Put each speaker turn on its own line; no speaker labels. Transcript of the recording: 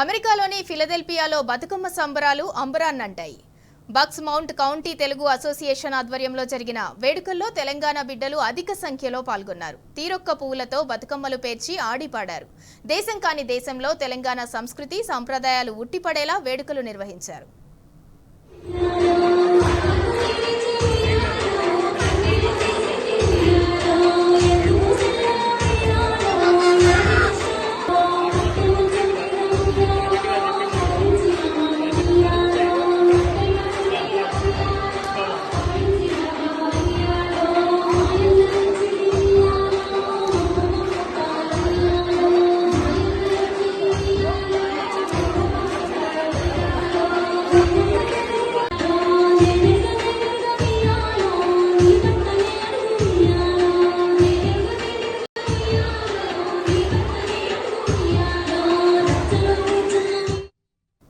అమెరికాలోని ఫిలదెల్ఫియాలో బతుకమ్మ సంబరాలు అంబరాన్నంటాయి. Bucks Mount County Telugu association ఆధ్వర్యంలో జరిగిన వేడుకల్లో తెలంగాణ బిడ్డలు అధిక సంఖ్యలో పాల్గొన్నారు. తీరొక్క పువ్వులతో బతుకమ్మలు పేర్చి ఆడిపాడారు. దేశం కాని దేశంలో తెలంగాణ సంస్కృతి సంప్రదాయాలు ఉట్టిపడేలా వేడుకలు నిర్వహించారు.